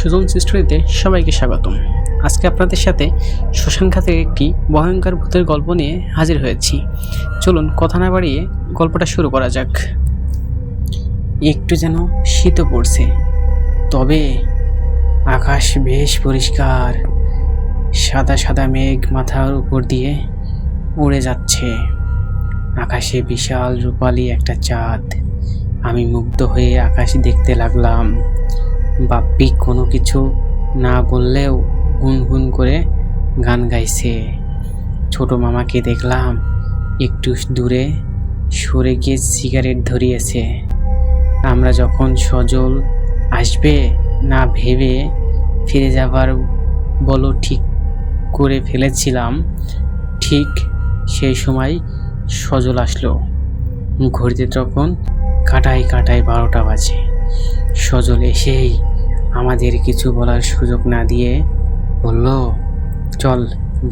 সুজন স্টোরিতে সবাইকে স্বাগতম। আজকে আপনাদের সাথে শ্মশানঘাতের একটি ভয়ঙ্কর ভূতের গল্প নিয়ে হাজির হয়েছি। চলুন কথা না বাড়িয়ে গল্পটা শুরু করা যাক। একটু যেন শীতও পড়ছে, তবে আকাশ বেশ পরিষ্কার। সাদা সাদা মেঘ মাথার উপর দিয়ে উড়ে যাচ্ছে। আকাশে বিশাল রূপালী একটা চাঁদ। আমি মুগ্ধ হয়ে আকাশ দেখতে লাগলাম। বাপ্পি কোনো কিছু না বললেও গুনগুন করে গান গাইছে। ছোট মামাকে দেখলাম একটু দূরে সরে গিয়ে সিগারেট ধরিয়েছে। আমরা যখন সজল আসবে না ভেবে ফিরে যাবার বলো ঠিক করে ফেলেছিলাম, ঠিক সেই সময় সজল আসলো। ঘড়িতে তখন কাটায় 12টা বাজে। সজল এসেই আমাদের কিছু বলার সুযোগ না দিয়ে বলল, চল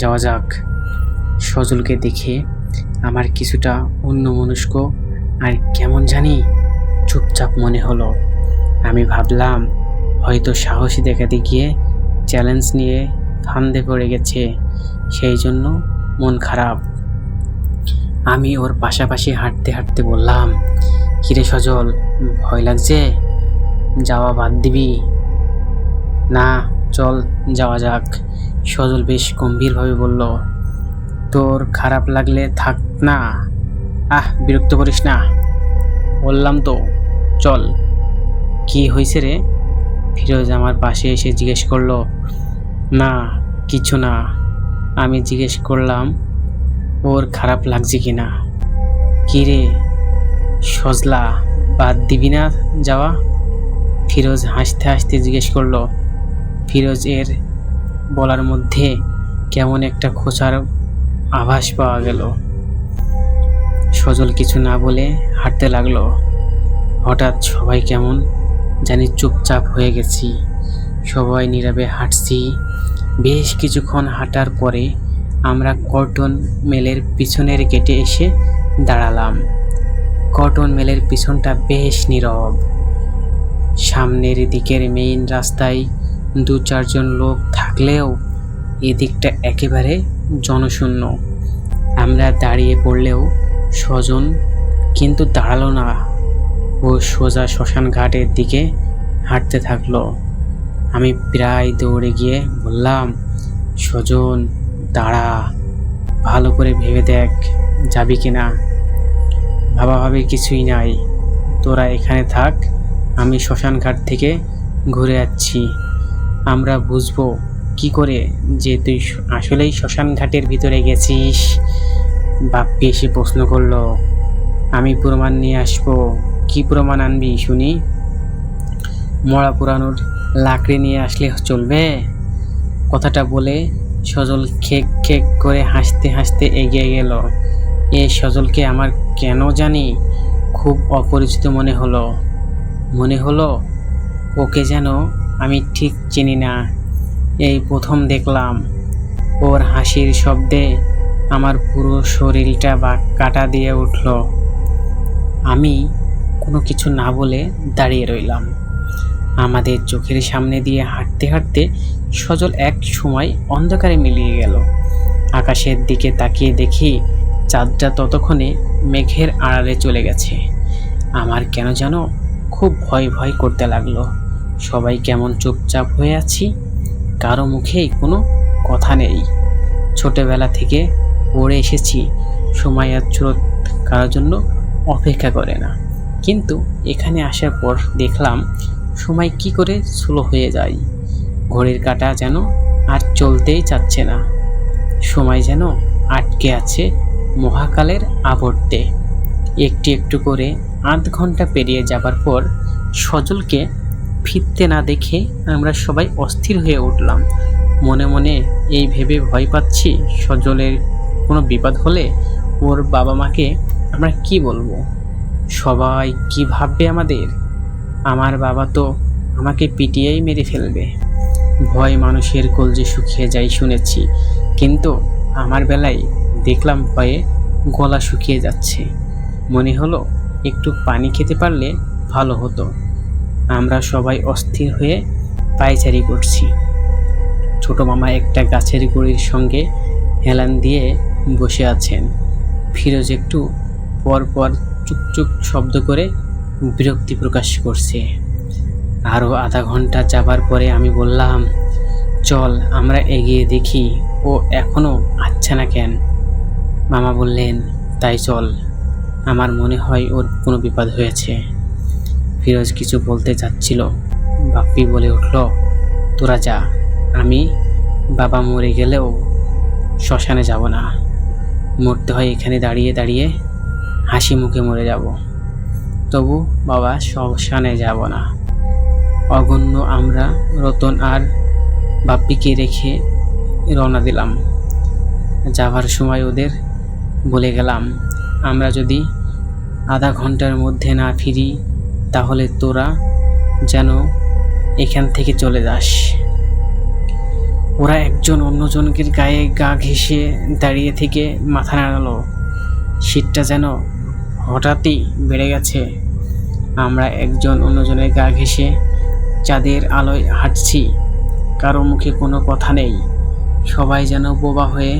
যাওয়া যাক। সজলকে দেখে আমার কিছুটা অন্যমনস্ক আর কেমন জানি চুপচাপ মনে হলো। আমি ভাবলাম হয়তো সাহসী দেখাতে গিয়ে চ্যালেঞ্জ নিয়ে ফান্দে পড়ে গেছে, সেই জন্য মন খারাপ। আমি ওর পাশাপাশি হাঁটতে হাঁটতে বললাম, কিরে সজল, ভয় লাগছে? যাওয়া বাদ দিবি? না, চল যাওয়া যাক। সজল বেশ গম্ভীরভাবে বলল, তোর খারাপ লাগলে থাক না, বিরক্ত করিস না। বললাম তো চল। কি হয়েছে রে? ফিরোজ আমার পাশে এসে জিজ্ঞেস করলো। না কিছু না। আমি জিজ্ঞেস করলাম ওর খারাপ লাগছে কিনা। কি রে সজলা, বাদ দিবি না যাওয়া? ফিরোজ হাসতে হাসতে জিজ্ঞেস করলো। ফিরোজ এর বলার মধ্যে কেমন একটা খোঁচার আভাস পাওয়া গেল। সজল কিছু না বলে হাঁটতে লাগলো। হঠাৎ সবাই কেমন জানি চুপচাপ হয়ে গেছি। সবাই নীরবে হাঁটছি। বেশ কিছুক্ষণ হাঁটার পরে আমরা কটন মেলের পিছনের গেটে এসে দাঁড়ালাম। কটন মেলের পিছনটা বেশ নীরব। সামনের দিকের মেইন রাস্তায় 2-4 জন লোক থাকলেও এদিকটা একেবারে জনশূন্য। আমরা দাঁড়িয়ে পড়লেও সজন কিন্তু দাঁড়ালো না। ও সোজা শ্মশান ঘাটের দিকে হাঁটতে থাকলো। আমি প্রায় দৌড়ে গিয়ে বললাম, সজন দাঁড়া, ভালো করে ভেবে দেখ যাবি কিনা। ভাবাভাবির কিছুই নাই, তোরা এখানে থাক, আমি শ্মশান ঘাট থেকে ঘুরে যাচ্ছি। আমরা বুঝবো কি করে যে তুই আসলেই শ্মশান ঘাটের ভিতরে গেছিস? বাপ্পি এসে প্রশ্ন করলো। আমি প্রমাণ নিয়ে আসবো। কি প্রমাণ আনবি শুনি? মরা পুরানোর লাকড়ি নিয়ে আসলে চলবে? কথাটা বলে সজল খেক খেক করে হাসতে হাসতে এগিয়ে গেল। এই সজলকে আমার কেন জানি খুব অপরিচিত মনে হলো ওকে যেন আমি ঠিক চিনি না। এই প্রথম দেখলাম। ওর হাসির শব্দে আমার পুরো শরীরটা কাঁটা দিয়ে উঠল। আমি কোনো কিছু না বলে দাঁড়িয়ে রইলাম। আমাদের চোখের সামনে দিয়ে হাঁটতে হাঁটতে সজল এক সময় অন্ধকারে মিলিয়ে গেল। আকাশের দিকে তাকিয়ে দেখি চাঁদটা ততক্ষণে মেঘের আড়ালে চলে গেছে। আমার কেন যেন খুব ভয় ভয় করতে লাগলো। সবাই কেমন চুপচাপ হয়ে আছি, কারো মুখেই কোনো কথা নেই। ছোটবেলা থেকে পড়ে এসেছি সময় আর স্রোত কারোর জন্য অপেক্ষা করে না, কিন্তু এখানে আসার পর দেখলাম সময় কি করে স্লো হয়ে যায়। ঘড়ির কাঁটা যেন আর চলতেই চাচ্ছে না। সময় যেন আটকে আছে মহাকালের আবর্তে। একটু একটু করে আধ ঘন্টা পেরিয়ে যাবার পর সজলকে ফিরতে না দেখে আমরা সবাই অস্থির হয়ে উঠলাম। মনে মনে এই ভেবে ভয় পাচ্ছি, সজলের কোনো বিপদ হলে ওর বাবা মাকে আমরা কি বলবো? সবাই কি ভাববে আমাদের? আমার বাবা তো আমাকে পিটিয়েই মেরে ফেলবে। ভয় মানুষের কলজে শুকিয়ে যায় শুনেছি, কিন্তু আমার বেলায় দেখলাম ভয়ে গলা শুকিয়ে যাচ্ছে। মনে হলো একটু পানি খেতে পারলে ভালো হতো। আমরা সবাই অস্থির হয়ে পায়চারি করছি। ছোট মামা একটা গাছের গুঁড়ির সঙ্গে হেলান দিয়ে বসে আছেন। ফিরোজ একটু পর পর চুকচুক শব্দ করে বিরক্তি প্রকাশ করছে। আরও আধা ঘন্টা যাবার পরে আমি বললাম, চল আমরা এগিয়ে দেখি ও এখনো আসছে না কেন। মামা বললেন, তাই চল, আমার মনে হয় ওর কোনো বিপদ হয়েছে। ফিরোজ কিছু বলতে যাচ্ছিল, বাপ্পি বলে উঠল, তোরা যা, আমি বাবা মরে গেলেও শ্মশানে যাব না। মরতে হয় এখানে দাঁড়িয়ে দাঁড়িয়ে হাসি মুখে মরে যাব, তবু বাবা শ্মশানে যাব না। অগণ্য আমরা রতন আর বাপ্পিকে রেখে রওনা দিলাম। যাবার সময় ওদের বলে গেলাম, আমরা যদি আধা ঘন্টার মধ্যে না ফিরি তাহলে তোরা যেন এখান থেকে চলে যাস। ওরা একজন অন্যজনকের গায়ে গা ঘেঁষে দাঁড়িয়ে থেকে মাথা নাড়ালো। শীতটা যেন হঠাৎই বেড়ে গেছে। আমরা একজন অন্যজনের গা ঘেঁষে চাঁদের আলোয় হাঁটছি, কারো মুখে কোনো কথা নেই, সবাই যেন বোবা হয়ে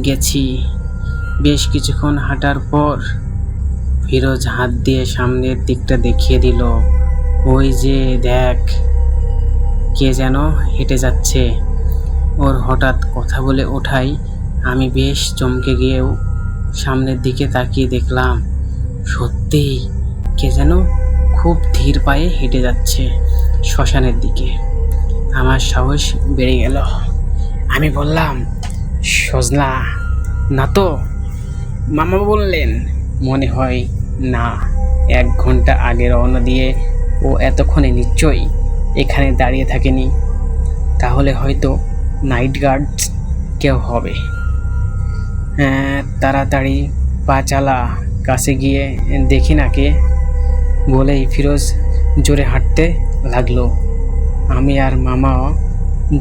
গেছি। বেশ কিছুক্ষণ হাঁটার পর ফিরোজ হাত দিয়ে সামনের দিকটা দেখিয়ে দিল, ওই যে দেখ, কে যেন হেঁটে যাচ্ছে। ওর হঠাৎ কথা বলে ওঠাই আমি বেশ চমকে গিয়েও সামনের দিকে তাকিয়ে দেখলাম, সত্যিই কে যেন খুব ধীর পায়ে হেঁটে যাচ্ছে শ্মশানের দিকে। আমার সাহস বেড়ে গেল। আমি বললাম, সজনা না তো? মামা বললেন, মনে হয় না, 1 ঘন্টা আগে রওনা দিয়ে ও এতক্ষণে নিশ্চয়ই এখানে দাঁড়িয়ে থাকেনি, তাহলে হয়তো নাইট গার্ডস কেউ হবে। হ্যাঁ, তাড়াতাড়ি পা চালা, কাছে গিয়ে দেখি না কে। বলেই ফিরোজ জোরে হাঁটতে লাগলো। আমি আর মামাও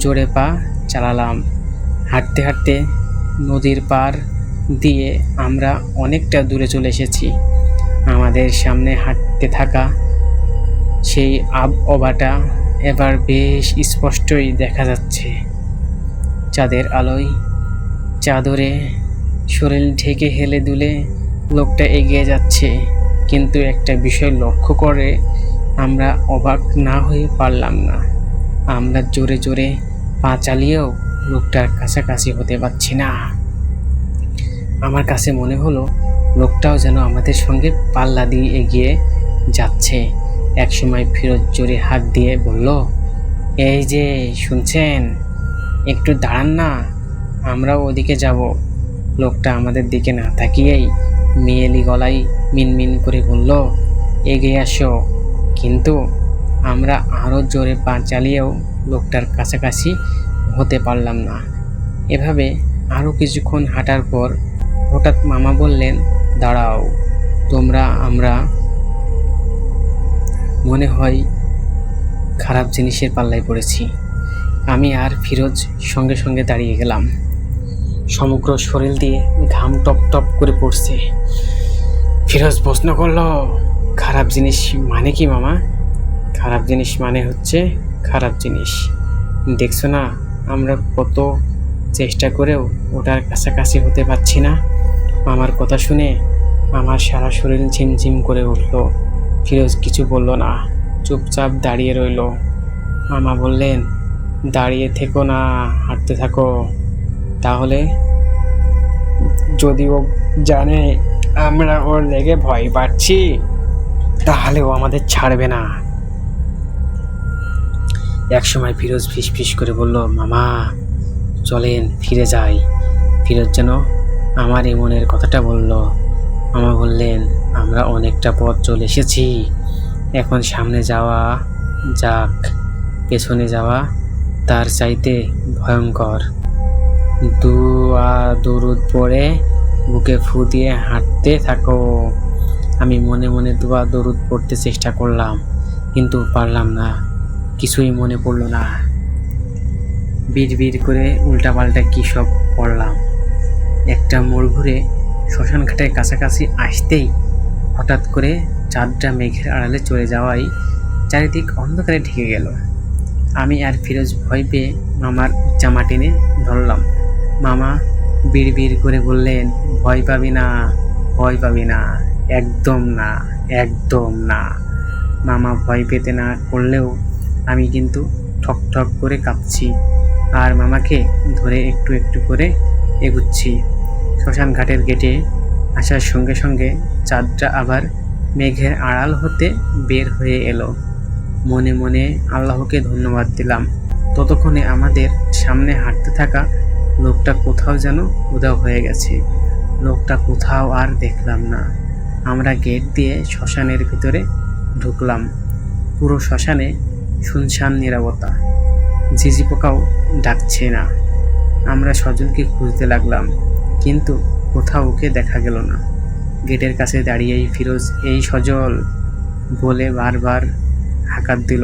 জোরে পা চালালাম। হাঁটতে হাঁটতে নদীর পার দিয়ে আমরা অনেকটা দূরে চলে এসেছি। আমাদের সামনে হাঁটতে থাকা সেই আবহাওয়াটা এবার বেশ স্পষ্টই দেখা যাচ্ছে। চাঁদের আলোয় চাদরে শরীর ঢেকে হেলে দুলে লোকটা এগিয়ে যাচ্ছে, কিন্তু একটা বিষয় লক্ষ্য করে আমরা অবাক না হয়ে পারলাম না। আমরা জোরে জোরে পা চালিয়েও লোকটার কাছাকাছি হতে পারছি না। আমার কাছে মনে হলো লোকটাও যেন আমাদের সঙ্গে পাল্লা দিয়ে এগিয়ে যাচ্ছে। একসময় ফিরোজ জোরে হাত দিয়ে বলল, এই যে শুনছেন, একটু দাঁড়ান না, আমরাও ওদিকে যাব। লোকটা আমাদের দিকে না তাকিয়েই মেয়েলি গলায় মিনমিন করে বলল, এগিয়ে আসো। কিন্তু আমরা আরও জোরে পা চালিয়েও লোকটার কাছাকাছি হতে পারলাম না। এভাবে আরও কিছুক্ষণ হাঁটার পর হঠাৎ মামা বললেন, দাঁড়াও তোমরা, আমরা মনে হয় খারাপ জিনিসের পাল্লায় পড়েছি। আমি আর ফিরোজ সঙ্গে সঙ্গে দাঁড়িয়ে গেলাম। সমগ্র শরীর দিয়ে ঘাম টপ টপ করে পড়ছে। ফিরোজ প্রশ্ন করলো, খারাপ জিনিস মানে কি মামা? খারাপ জিনিস মানে হচ্ছে খারাপ জিনিস। দেখছো না আমরা কত চেষ্টা করেও ওটার কাছাকাছি হতে পারছি না। মামার কথা শুনে আমার সারা শরীর ঝিমঝিম করে উঠল। ফিরোজ কিছু বলল না, চুপচাপ দাঁড়িয়ে রইল। মামা বললেন, দাঁড়িয়ে থেকো না, হাঁটতে থাকো। তাহলে যদি ও জানে আমরা ওর লেগে ভয় পাচ্ছি তাহলে ও আমাদের ছাড়বে না। একসময় ফিরোজ ফিসফিস করে বলল, মামা চলেন ফিরে যাই। ফিরোজ যেন আমার এই মনের কথাটা বলল। মামা বললেন, আমরা অনেকটা পথ চলে এসেছি, এখন সামনে যাওয়া যাক, পেছনে যাওয়া তার চাইতে ভয়ঙ্কর। দরুদ পড়ে বুকে ফু দিয়ে হাঁটতে থাকো। আমি মনে মনে দুয়া দরুদ পড়তে চেষ্টা করলাম, কিন্তু পারলাম না, কিছুই মনে পড়ল না। বিড় করে উল্টাপাল্টা কী সব পড়লাম। একটা মোড় ঘুরে শ্মশান ঘাটের কাছাকাছি আসতেই হঠাৎ করে চাঁদটা মেঘের আড়ালে চলে যাওয়ায় চারিদিক অন্ধকারে ঢেকে গেল। আমি আর ফিরোজ ভয় পেয়ে মামার জামা টেনে ধরলাম। মামা বিড়বিড় করে বললেন, ভয় পাবি না, ভয় পাবি না, একদম না, একদম না। মামা ভয় পেতে না করলেও আমি কিন্তু ঠক ঠক করে কাঁপছি আর মামাকে ধরে একটু একটু করে এগুচ্ছি। শ্মশান ঘাটের গেটে আসার সঙ্গে সঙ্গে চাঁদটা আবার মেঘের আড়াল হতে বের হয়ে এলো। মনে মনে আল্লাহকে ধন্যবাদ দিলাম। ততক্ষণে আমাদের সামনে হাঁটতে থাকা লোকটা কোথাও যেন উধাও হয়ে গেছে। লোকটা কোথাও আর দেখলাম না। আমরা গেট দিয়ে শ্মশানের ভিতরে ঢুকলাম। পুরো শ্মশানে শুনশান নীরবতা, ঝিঝি পোকাও ডাকছে না। আমরা সজলকে খুঁজতে লাগলাম, কিন্তু কোথাও ওকে দেখা গেল না। গেটের কাছে দাঁড়িয়েই ফিরোজ এই সজল বলে বারবার হাঁকার দিল,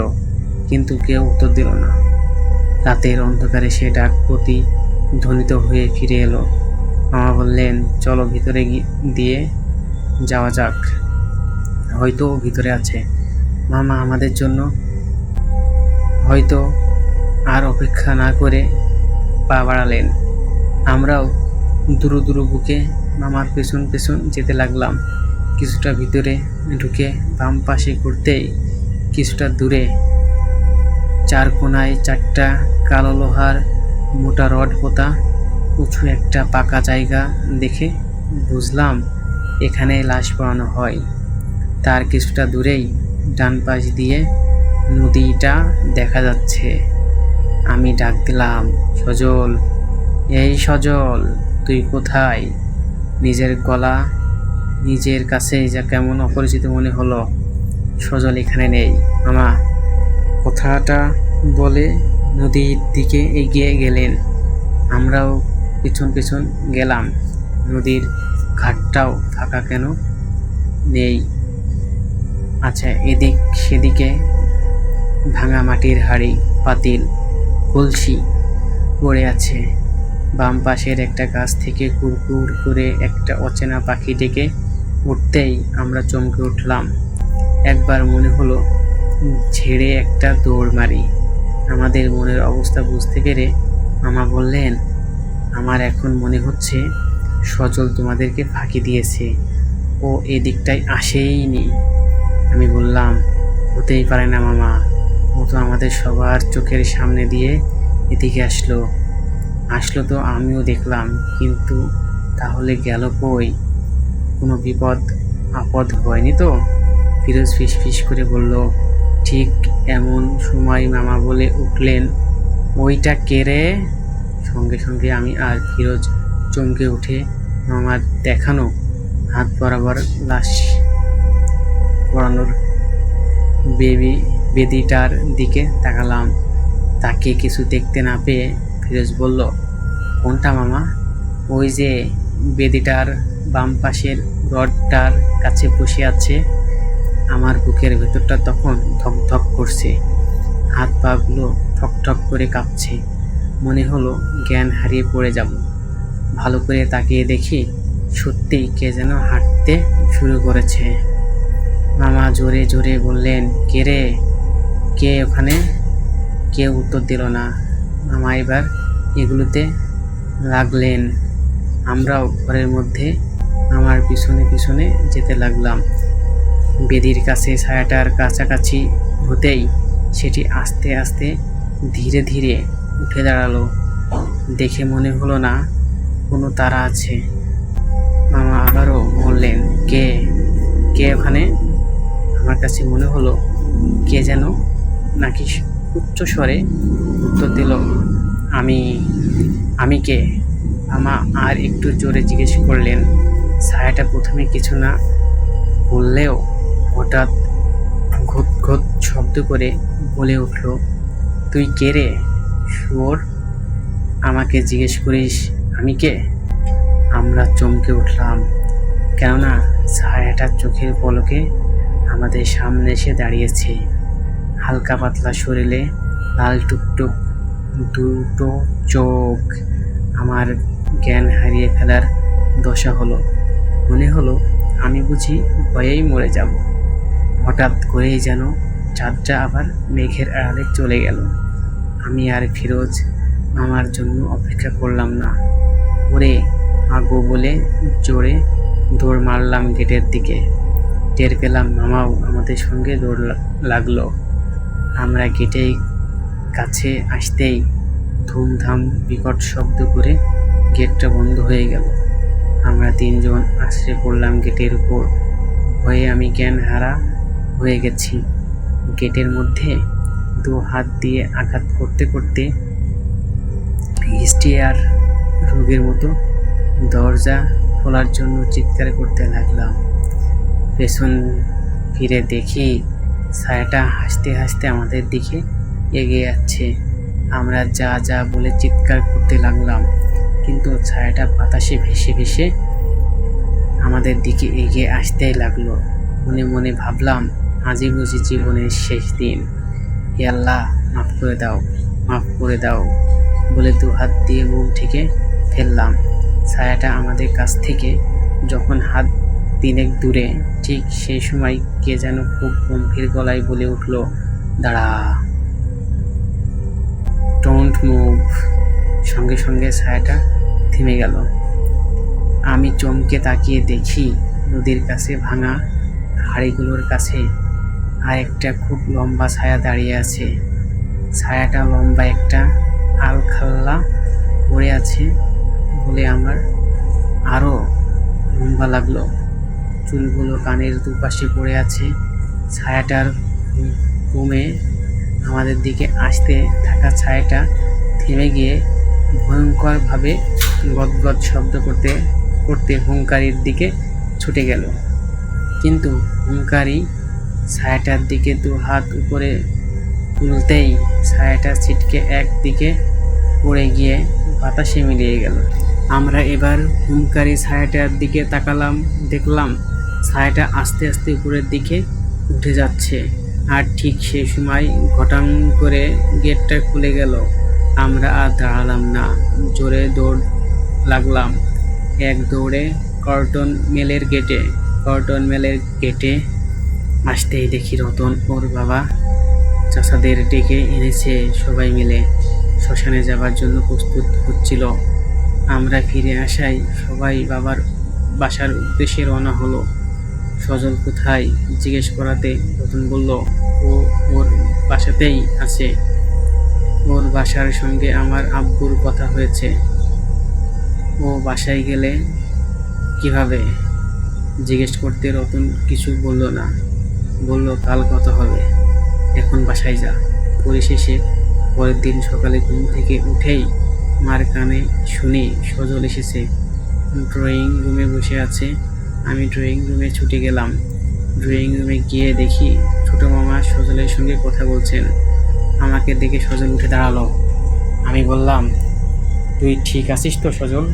কিন্তু কেউ উত্তর দিল না। রাতের অন্ধকারে সে ডাক প্রতিধ্বনিত হয়ে ফিরে এলো। মামা বললেন, চলো ভিতরে দিয়ে যাওয়া যাক, হয়তো ও ভিতরে আছে। মামা আমাদের জন্য হয়তো আর অপেক্ষা না করে পা বাড়ালেন। আমরাও দুরু দুরু বুকে মামার পেছন পেছন যেতে লাগলাম। কিছুটা ভিতরে ঢুকে বাম পাশে ঘুরতেই কিছুটা দূরে চার কোনায় চারটা কালো লোহার মোটা রড পোতা উঁচু একটা পাকা জায়গা দেখে বুঝলাম এখানে লাশ পোড়ানো হয়। তার কিছুটা দূরেই ডান পাশ দিয়ে নদীটা দেখা যাচ্ছে। আমি ডাক দিলাম, সজল, এই সজল, তুই কোথায়? নিজের গলা নিজের কাছেই যা কেমন অপরিচিত মনে হলো। সজল এখানে নেই। মামা কথাটা বলে নদীর দিকে এগিয়ে গেলেন। আমরাও পিছন পিছন গেলাম। নদীর ঘাটটাও ফাঁকা কেন নেই। আচ্ছা, এদিক সেদিকে ভাঙা মাটির হাঁড়ি, পাতিল, কলসি পড়ে আছে। বাম পাশের একটা গাছ থেকে কুরকুর করে একটা অচেনা পাখি ডেকে উঠতেই আমরা চমকে উঠলাম। একবার মনে হলো ঝেড়ে একটা দৌড় মারি। আমাদের মনের অবস্থা বুঝতে পেরে মামা বললেন, আমার এখন মনে হচ্ছে সজল তোমাদেরকে ফাঁকি দিয়েছে, ও এদিকটায় আসেইনি। আমি বললাম, হতেই পারে না মামা, ও তো আমাদের সবার চোখের সামনে দিয়ে এদিকে আসলো তো আমিও দেখলাম, কিন্তু তাহলে গেল কই? কোনো বিপদ আপদ হয়নি তো? ফিরোজ ফিসফিস করে বলল। ঠিক এমন সময় মামা বলে উঠলেন, ওইটা কে রে? সঙ্গে সঙ্গে আমি আর ফিরোজ চমকে উঠে মামার দেখানো হাত বরাবর লাশ পড়ানোর বেদিটার দিকে তাকালাম। তাকে কিছু দেখতে না পেয়ে ফিরোজ বলল, কোনটা মামা? ওই যে বেদিটার বাম পাশের রডটার কাছে বসে আছে। আমার বুকের ভেতরটা তখন ধক ধক করছে, হাত পাগুলো ঠক ঠক করে কাঁপছে। মনে হলো জ্ঞান হারিয়ে পড়ে যাব। ভালো করে তাকিয়ে দেখি সত্যিই কে যেন হাঁটতে শুরু করেছে। মামা জোরে জোরে বললেন, কে রে? কে ওখানে? কেউ উত্তর দিল না। মামা এবার এগুলোতে লাগলেন। আমরাও ঘরের মধ্যে আমার পিছনে পিছনে যেতে লাগলাম। বেদির কাছে ছায়াটার কাছাকাছি হতেই সেটি আস্তে আস্তে ধীরে ধীরে উঠে দাঁড়ালো। দেখে মনে হলো না কোনো তারা আছে। মামা আবারও বললেন, কে কে ওখানে? আমার কাছে মনে হলো কে যেন নাকি উচ্চ স্বরে উত্তর দিল, আমি কে? মামা আর একটু জোরে জিজ্ঞেস করলেন। ছায়াটা প্রথমে কিছু না বললেও হঠাৎ ঘুত ঘুত শব্দ করে বলে উঠল, তুই কে রে শুয়োর? আমাকে জিজ্ঞেস করিস আমি কে? আমরা চমকে উঠলাম, কেননা ছায়াটা চোখের পলকে আমাদের সামনে এসে দাঁড়িয়েছে। হালকা পাতলা শরীরে লাল টুকটুক দুটো চোখ। আমার জ্ঞান হারিয়ে ফেলার দশা হলো। মনে হলো আমি বুঝি ভয়েই মরে যাব। হঠাৎ করেই যেন চাঁদটা আবার মেঘের আড়ালে চলে গেল। আমি আর ফিরোজ মামার জন্য অপেক্ষা করলাম না। ওরে আগো বলে জোরে দৌড় মারলাম গেটের দিকে। টের পেলাম মামাও আমাদের সঙ্গে দৌড় লাগলো। আমরা গেটের কাছে আসতেই ধুমধাম বিকট শব্দ করে গেটটা বন্ধ হয়ে গেল। আমরা তিনজন আছড়ে পড়লাম গেটের উপর। ভয়ে আমি জ্ঞান হারা হয়ে গেছি। গেটের মধ্যে দু হাত দিয়ে আঘাত করতে করতে হিস্টিয়ার রোগের মতো দরজা খোলার জন্য চিৎকার করতে লাগলাম। পেছন ফিরে দেখি ছায়াটা হাসতে হাসতে আমাদের দিকে এগিয়ে যাচ্ছে। আমরা যা যা বলে চিৎকার করতে লাগলাম, কিন্তু ছায়াটা বাতাসে ভেসে ভেসে আমাদের দিকে এগিয়ে আসতেই লাগলো। মনে মনে ভাবলাম, আজই বুঝি জীবনের শেষ দিন। হে আল্লাহ, মাফ করে দাও, মাফ করে দাও বলে দু হাত দিয়ে মুখ ঢেকে ফেললাম। ছায়াটা আমাদের কাছ থেকে যখন হাত তিনেক দূরে, ঠিক সেই সময় কে যেন খুব গম্ভীর গলায় বলে উঠল, দাঁড়া, ডোন্ট মুভ। সঙ্গে সঙ্গে ছায়াটা থেমে গেল। আমি চমকে তাকিয়ে দেখি নদীর কাছে ভাঙা হাড়িগুলোর কাছে আর একটা খুব লম্বা ছায়া দাঁড়িয়ে আছে। ছায়াটা লম্বা একটা আলখাল্লা পড়ে আছে বলে আমার আরও লম্বা লাগলো। চুলগুলো কানের দুপাশে পড়ে আছে। ছায়াটার কমে আমাদের দিকে আসতে থাকা ছায়াটা থেমে গিয়ে ভয়ঙ্করভাবে গদগদ শব্দ করতে করতে হুঙ্কারির দিকে ছুটে গেল। কিন্তু হুঙ্কারি ছায়াটার দিকে দু হাত উপরে তুলতেই ছায়াটা ছিটকে একদিকে পড়ে গিয়ে বাতাসে মিলিয়ে গেল। আমরা এবার হুঙ্কারি ছায়াটার দিকে তাকালাম। দেখলাম ছায়াটা আস্তে আস্তে উপরের দিকে উঠে যাচ্ছে। আর ঠিক সেই সময় ঘটাং করে গেটটা খুলে গেল। আমরা আর দাঁড়ালাম না, জোরে দৌড় লাগলাম। এক দৌড়ে কর্টন মেলের গেটে আসতেই দেখি রতন ওর বাবা চাচাদের ডেকে এনেছে। সবাই মিলে শ্মশানে যাবার জন্য প্রস্তুত হচ্ছিল। আমরা ফিরে আসায় সবাই বাবার বাসার উদ্দেশ্যে রওনা হলো। সজল কোথায় জিজ্ঞেস করাতে রতন বলল, ও ওর বাসাতেই আছে। ওর বাসার সঙ্গে আমার আব্বুর কথা হয়েছে। ও বাসায় গেলে কিভাবে জিজ্ঞেস করতে রতন কিছু বলল না। বলল, কাল কথা হবে, এখন বাসায় যা। পরিশেষে পরের দিন সকালে ঘুম থেকে উঠেই মার কানে শুনি সজল এসেছে, ড্রয়িং রুমে বসে আছে। আমি ড্রয়িং রুমে ছুটে গেলাম। ড্রয়িং রুমে গিয়ে দেখি ছোটো মামা সজলের সঙ্গে কথা বলছেন। আমাকে দেখে সজল উঠে দাঁড়ালো। আমি বললাম, তুই ঠিক আছিস তো সজল?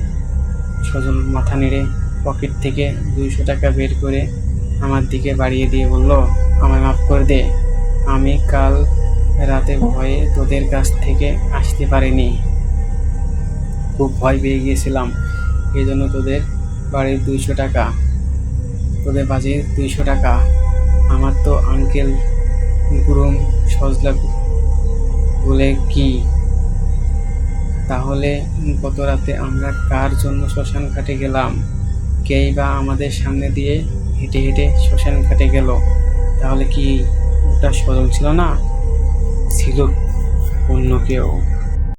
সজল মাথা নেড়ে পকেট থেকে 200 টাকা বের করে আমার দিকে বাড়িয়ে দিয়ে বলল, আমায় মাফ করে দে। আমি কাল রাতে ভয়ে তোদের কাছ থেকে আসতে পারিনি। খুব ভয় পেয়ে গিয়েছিলাম। এই জন্য তোদের বাড়ির 200 টাকা, তোদের বাজির 200 টাকা। আমার তো আঙ্কেল গুরুম সজলা বলে কি? তাহলে গত রাতে আমরা কার জন্য শ্মশান ঘাটে গেলাম? কেই বা আমাদের সামনে দিয়ে হেঁটে হেঁটে শ্মশান ঘাটে গেল। তাহলে কি ওটা সজল ছিল না, ছিল অন্য কেউ?